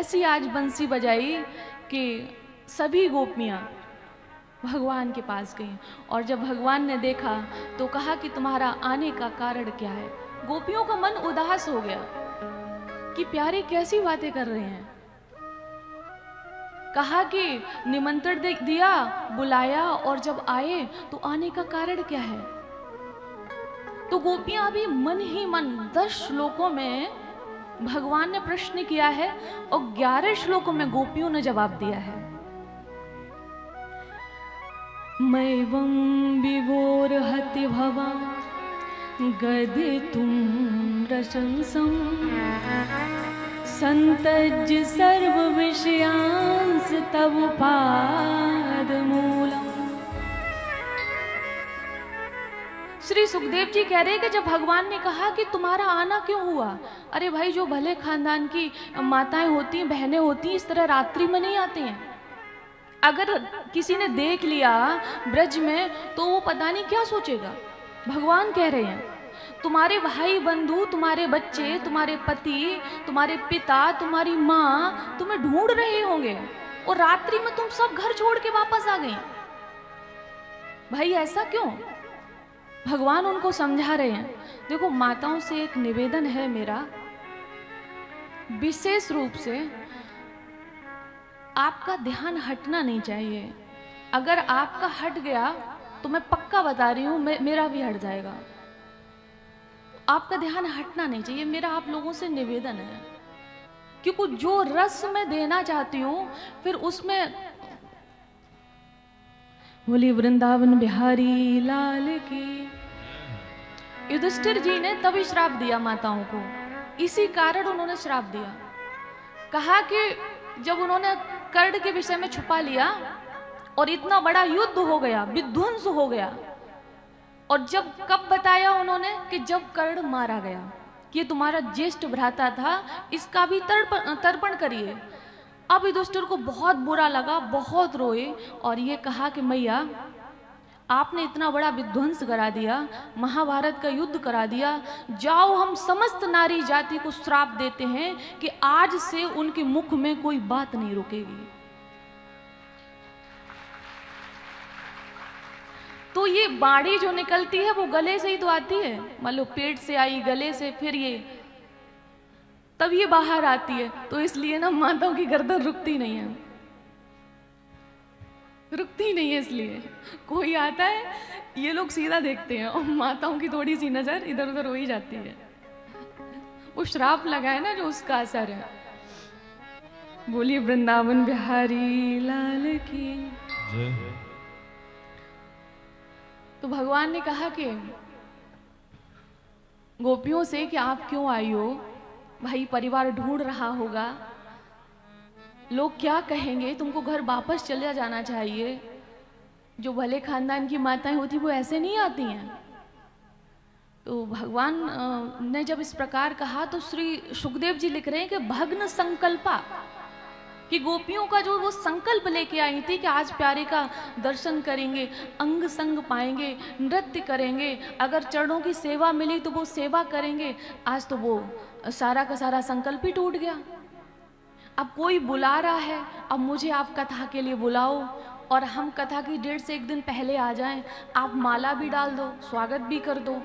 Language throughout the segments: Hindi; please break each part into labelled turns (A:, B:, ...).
A: ऐसी आज बंसी बजाई कि सभी गोपियाँ भगवान के पास गई और जब भगवान ने देखा तो कहा कि तुम्हारा आने का कारण क्या है। गोपियों का मन उदास हो गया कि प्यारे कैसी बातें कर रहे हैं। कहा कि निमंत्रण दिया, बुलाया और जब आए तो आने का कारण क्या है। तो गोपियां अभी मन ही मन 10 श्लोकों में भगवान ने प्रश्न किया है और 11 श्लोकों में गोपियों ने जवाब दिया है। मैवं विवोर्हति भवा गदितुं रशंसं संतज्य सर्व विषयांस तव पादमूलम्। श्री सुखदेव जी कह रहे हैं कि जब भगवान ने कहा कि तुम्हारा आना क्यों हुआ, अरे भाई जो भले खानदान की माताएं होती हैं, बहनें होती हैं, इस तरह रात्रि में नहीं आती हैं। अगर किसी ने देख लिया ब्रज में तो वो पता नहीं क्या सोचेगा। भगवान कह रहे हैं तुम्हारे भाई बंधु, तुम्हारे बच्चे, तुम्हारे पति, तुम्हारे पिता, तुम्हारी माँ तुम्हें ढूंढ रहे होंगे और रात्रि में तुम सब घर छोड़ के वापस आ गए। भाई ऐसा क्यों? भगवान उनको समझा रहे हैं। देखो माताओं से एक निवेदन है मेरा, विशेष रूप से आपका ध्यान हटना नहीं चाहिए। अगर आपका हट गया तो मैं पक्का बता रही हूं मेरा भी हट जाएगा। आपका ध्यान हटना नहीं चाहिए, मेरा आप लोगों से निवेदन है। क्योंकि जो रस मैं देना चाहती हूं फिर उसमें बोली वृंदावन बिहारी लाल की। युधिष्ठिर जी ने तभी श्राप दिया माताओं को, इसी कारण उन्होंने श्राप दिया। कहा कि जब उन्होंने कर्ण के विषय में छुपा लिया और इतना बड़ा युद्ध हो गया, विध्वंस हो गया, और जब कब बताया उन्होंने कि जब कर्ण मारा गया कि तुम्हारा ज्येष्ठ भ्राता था, इसका भी तर्पण करिए। अब युधिष्ठिर को बहुत बुरा लगा, बहुत रोए और ये कहा कि मैया आपने इतना बड़ा विध्वंस करा दिया, महाभारत का युद्ध करा दिया, जाओ हम समस्त नारी जाति को श्राप देते हैं कि आज से उनके मुख में कोई बात नहीं रुकेगी। तो ये बाड़ी जो निकलती है वो गले से ही तो आती है, मान लो पेट से आई, गले से, फिर ये तब ये बाहर आती है। तो इसलिए ना माताओं की गर्दन रुकती नहीं है, रुकती नहीं है। इसलिए कोई आता है ये लोग सीधा देखते हैं और माताओं की थोड़ी सी नजर इधर उधर हो ही जाती है। वो श्राप लगा है ना जो, उसका असर है। बोलिए वृंदावन बिहारी लाल की जय। तो भगवान ने कहा कि गोपियों से कि आप क्यों आई हो, भाई परिवार ढूंढ रहा होगा, लोग क्या कहेंगे, तुमको घर वापस चला जाना चाहिए। जो भले खानदान की माताएं होती वो ऐसे नहीं आती हैं। तो भगवान ने जब इस प्रकार कहा तो श्री सुखदेव जी लिख रहे हैं कि भग्न संकल्पा, कि गोपियों का जो वो संकल्प लेके आई थी कि आज प्यारे का दर्शन करेंगे, अंग संग पाएंगे, नृत्य करेंगे, अगर चरणों की सेवा मिली तो वो सेवा करेंगे, आज तो वो सारा का सारा संकल्प ही टूट गया। अब कोई बुला रहा है, अब मुझे आप कथा के लिए बुलाओ और हम कथा की डेट से 1 दिन पहले आ जाएं, आप माला भी डाल दो, स्वागत भी कर दो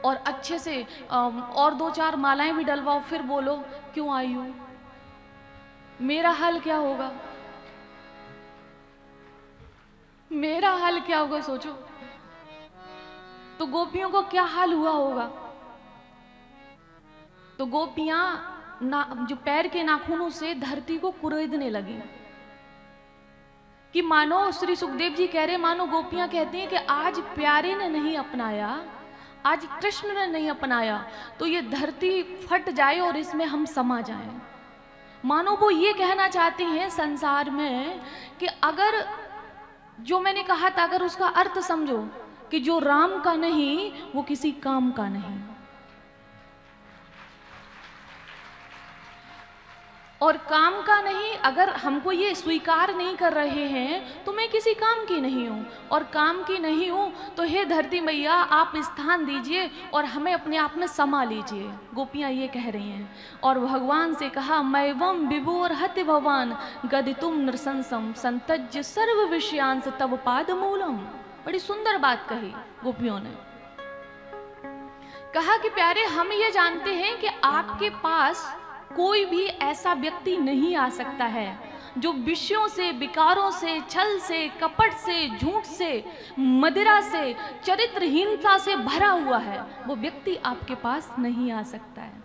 A: और अच्छे से और 2-4 मालाएं भी डलवाओ, फिर बोलो क्यों आई हूं, मेरा हाल क्या होगा, मेरा हाल क्या होगा सोचो। तो गोपियों को क्या हाल हुआ होगा। तो गोपियां जो पैर के नाखूनों से धरती को कुरेदने लगी कि मानो, श्री सुखदेव जी कह रहे मानो गोपियां कहती हैं कि आज प्यारे ने नहीं अपनाया, आज कृष्ण ने नहीं अपनाया तो ये धरती फट जाए और इसमें हम समा जाएं। मानो वो ये कहना चाहती हैं संसार में कि अगर जो मैंने कहा था अगर उसका अर्थ समझो कि जो राम का नहीं वो किसी काम का नहीं। और काम का नहीं। अगर हमको ये स्वीकार नहीं कर रहे हैं तो मैं किसी काम की नहीं हूँ, और काम की नहीं हूँ तो हे धरती मैया आप स्थान दीजिए और हमें अपने आप में समा लीजिए। गोपियाँ ये कह रही हैं। और भगवान से कहा, मैवम विभोर हति भवान गदितुम नृशंसम संतज्य सर्व विषयांस तव पाद मूलम। बड़ी सुंदर बात कही गोपियों ने। कहा कि प्यारे, हम ये जानते हैं कि आपके पास कोई भी ऐसा व्यक्ति नहीं आ सकता है जो विषयों से, विकारों से, छल से, कपट से, झूठ से, मदिरा से, चरित्रहीनता से भरा हुआ है। वो व्यक्ति आपके पास नहीं आ सकता है।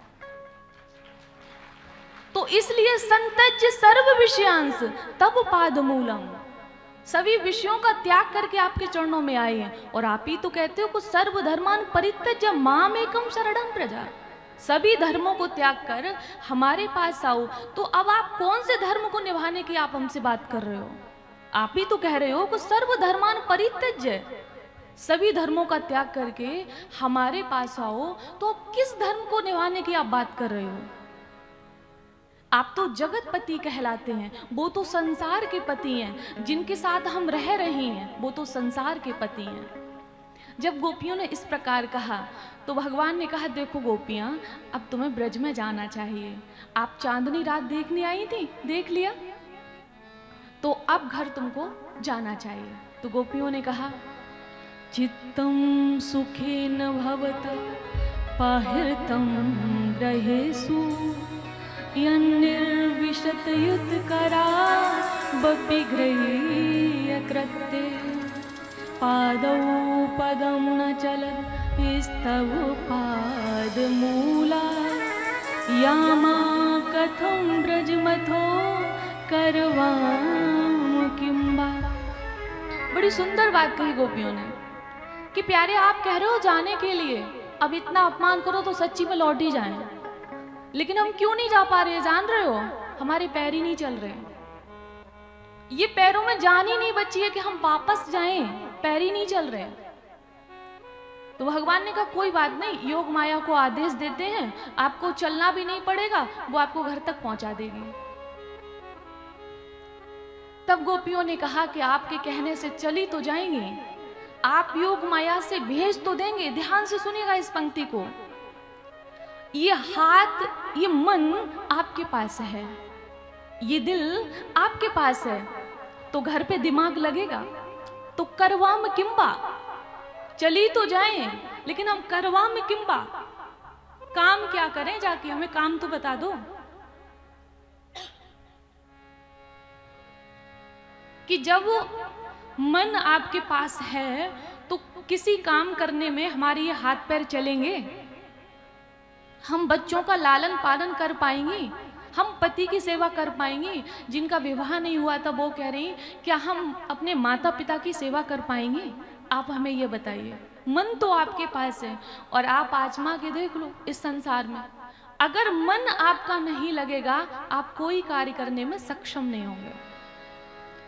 A: तो इसलिए संतज्य सर्व विषयांस तब पाद मूलम, सभी विषयों का त्याग करके आपके चरणों में आए हैं। और आप ही तो कहते हो कि सर्वधर्मान परित्यज्य मामेकम शरणं व्रज, सभी धर्मों को त्याग कर हमारे पास आओ। तो अब आप कौन से धर्म को निभाने की आप हमसे बात कर रहे हो? आप ही तो कह रहे हो कि सर्वधर्मान परित्यज्य, सभी धर्मों का त्याग करके हमारे पास आओ। तो अब किस धर्म को निभाने की आप बात कर रहे हो? आप तो जगतपति कहलाते हैं, वो तो संसार के पति हैं। जिनके साथ हम रह रहे हैं वो तो संसार के पति हैं। जब गोपियों ने इस प्रकार कहा तो भगवान ने कहा, देखो गोपियां, अब तुम्हें ब्रज में जाना चाहिए। आप चांदनी रात देखने आई थी, देख लिया, तो अब घर तुमको जाना चाहिए। तो गोपियों ने कहा, चित्तम सुखेन भवत पाहिर्तम ग्रहेषु यन्निर्विशत युतकरा बपिगृह्य कृत्ते पादौ पदं न चलत् स्तव पादमूला यामा कथं ब्रजमथो करवाम किंबा। बड़ी सुंदर बात कही गोपियों ने कि प्यारे, आप कह रहे हो जाने के लिए, अब इतना अपमान करो तो सच्ची में लौट ही जाएं। लेकिन हम क्यों नहीं जा पा रहे, जान रहे हो? हमारे पैर ही नहीं चल रहे। ये पैरों में जान ही नहीं बची है कि हम वापस जाएं, पैर ही नहीं चल रहे। तो भगवान ने कहा, कोई बात नहीं, योग माया को आदेश देते हैं, आपको चलना भी नहीं पड़ेगा, वो आपको घर तक पहुंचा देगी। तब गोपियों ने कहा कि आपके कहने से चली तो जाएंगे, आप योग माया से भेज तो देंगे। ध्यान से सुनिएगा इस पंक्ति को। ये हाथ, ये मन आपके पास है, ये दिल आपके पास है, तो घर पे दिमाग लगेगा। तो करवाम किंबा, चली तो जाएं, लेकिन हम करवाम किंबा, काम क्या करें जाके, हमें काम तो बता दो। कि जब मन आपके पास है तो किसी काम करने में हमारे ये हाथ पैर चलेंगे, हम बच्चों का लालन पालन कर पाएंगे, हम पति की सेवा कर पाएंगे। जिनका विवाह नहीं हुआ था वो कह रही, क्या हम अपने माता पिता की सेवा कर पाएंगे? आप हमें ये बताइए। मन तो आपके पास है, और आप आजमा के देख लो इस संसार में, अगर मन आपका नहीं लगेगा आप कोई कार्य करने में सक्षम नहीं होंगे।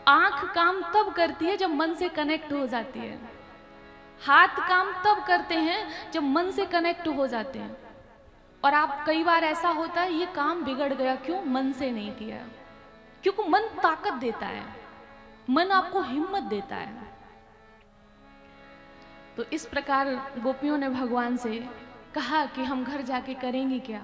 A: आंख काम तब करती है जब मन से कनेक्ट हो जाती है, हाथ काम तब करते हैं जब मन से कनेक्ट हो जाते हैं। और आप, कई बार ऐसा होता है ये काम बिगड़ गया, क्यों? मन से नहीं किया। क्योंकि मन ताकत देता है, मन आपको हिम्मत देता है। तो इस प्रकार गोपियों ने भगवान से कहा कि हम घर जाके करेंगे क्या।